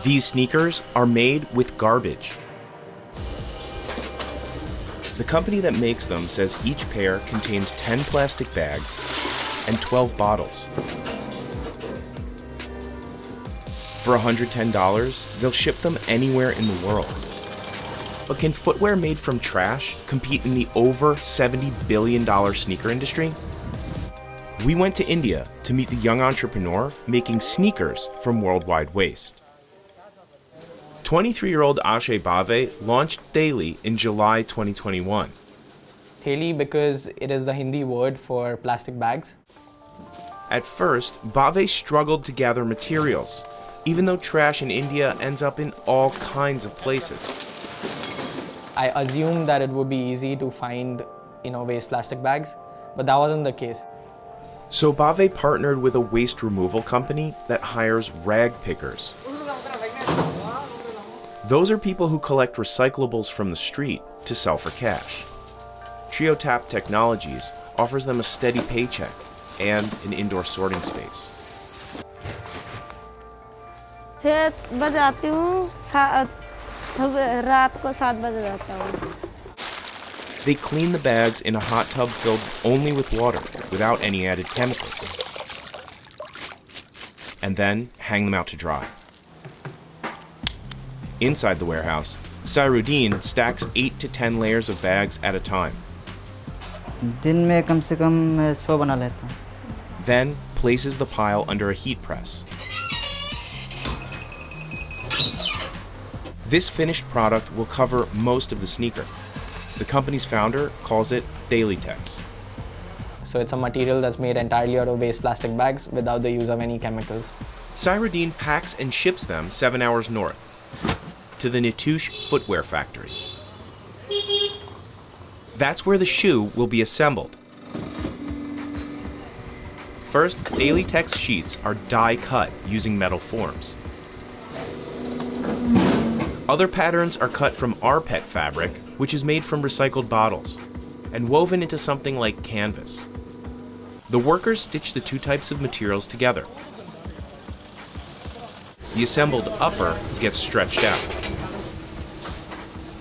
These sneakers are made with garbage. The company that makes them says each pair contains 10 plastic bags and 12 bottles. For $110, they'll ship them anywhere in the world. But can footwear made from trash compete in the over $70 billion sneaker industry? We went to India to meet the young entrepreneur making sneakers from worldwide waste. 23-year-old Akshay Bhave launched Theli in July 2021. Theli because it is the Hindi word for plastic bags. At first, Bhave struggled to gather materials, even though trash in India ends up in all kinds of places. I assumed that it would be easy to find, waste plastic bags, but that wasn't the case. So Bhave partnered with a waste removal company that hires rag pickers. Those are people who collect recyclables from the street to sell for cash. TrioTap Technologies offers them a steady paycheck and an indoor sorting space. They clean the bags in a hot tub filled only with water, without any added chemicals, and then hang them out to dry. Inside the warehouse, Sairuddin stacks 8 to 10 layers of bags at a time. Then places the pile under a heat press. This finished product will cover most of the sneaker. The company's founder calls it Daily-Tex. So it's a material that's made entirely out of waste plastic bags without the use of any chemicals. Sairuddin packs and ships them 7 hours north to the Nitush footwear factory. That's where the shoe will be assembled. First, Daily-Tex sheets are die-cut using metal forms. Other patterns are cut from rPET fabric, which is made from recycled bottles, and woven into something like canvas. The workers stitch the two types of materials together. The assembled upper gets stretched out.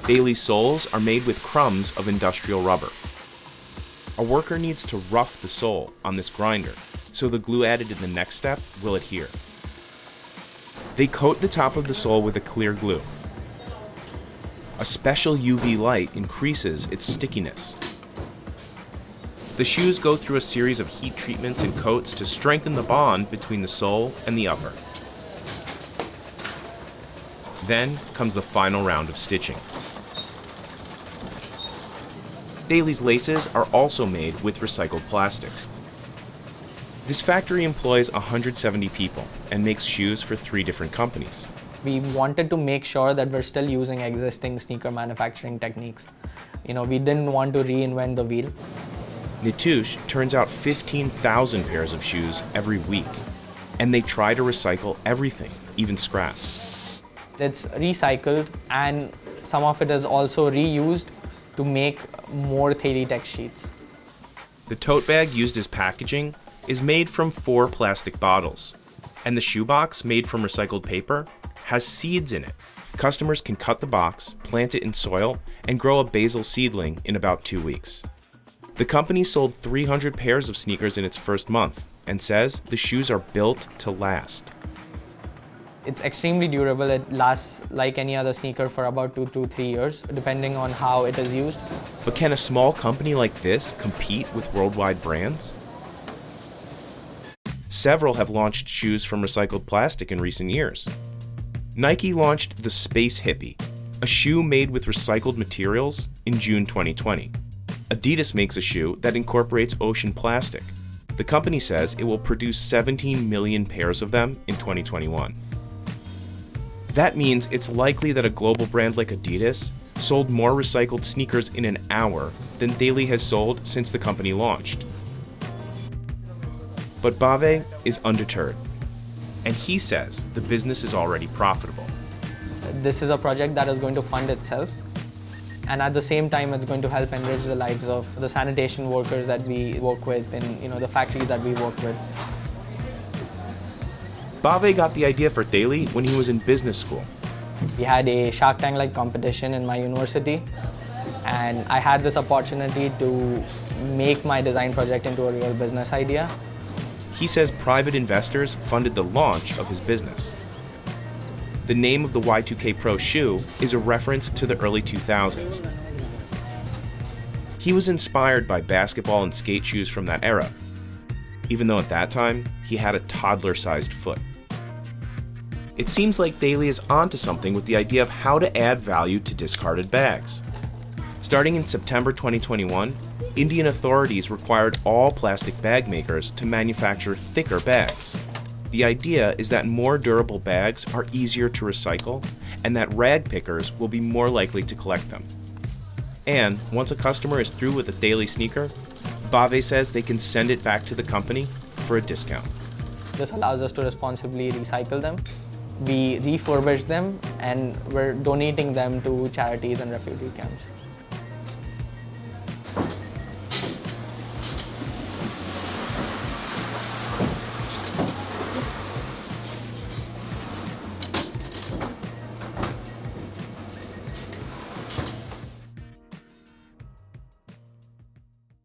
Daily soles are made with crumbs of industrial rubber. A worker needs to rough the sole on this grinder, so the glue added in the next step will adhere. They coat the top of the sole with a clear glue. A special UV light increases its stickiness. The shoes go through a series of heat treatments and coats to strengthen the bond between the sole and the upper. Then comes the final round of stitching. Daily's laces are also made with recycled plastic. This factory employs 170 people and makes shoes for 3 different companies. We wanted to make sure that we're still using existing sneaker manufacturing techniques. We didn't want to reinvent the wheel. Nitush turns out 15,000 pairs of shoes every week, and they try to recycle everything, even scraps. It's recycled, and some of it is also reused to make more Daily-Tex sheets. The tote bag used as packaging is made from 4 plastic bottles, and the shoebox, made from recycled paper, has seeds in it. Customers can cut the box, plant it in soil, and grow a basil seedling in about 2 weeks. The company sold 300 pairs of sneakers in its first month and says the shoes are built to last. It's extremely durable. It lasts like any other sneaker for about 2 to 3 years, depending on how it is used. But can a small company like this compete with worldwide brands? Several have launched shoes from recycled plastic in recent years. Nike launched the Space Hippie, a shoe made with recycled materials, in June 2020. Adidas makes a shoe that incorporates ocean plastic. The company says it will produce 17 million pairs of them in 2021. That means it's likely that a global brand like Adidas sold more recycled sneakers in an hour than Daily has sold since the company launched. But Bhave is undeterred, and he says the business is already profitable. This is a project that is going to fund itself, and at the same time it's going to help enrich the lives of the sanitation workers that we work with and the factories that we work with. Bave got the idea for Daily when he was in business school. We had a Shark Tank-like competition in my university, and I had this opportunity to make my design project into a real business idea. He says private investors funded the launch of his business. The name of the Y2K Pro shoe is a reference to the early 2000s. He was inspired by basketball and skate shoes from that era, even though at that time he had a toddler-sized foot. It seems like Daily is onto something with the idea of how to add value to discarded bags. Starting in September 2021, Indian authorities required all plastic bag makers to manufacture thicker bags. The idea is that more durable bags are easier to recycle, and that rag pickers will be more likely to collect them. And once a customer is through with a Daily sneaker, Bave says they can send it back to the company for a discount. This allows us to responsibly recycle them. We refurbish them, and we're donating them to charities and refugee camps.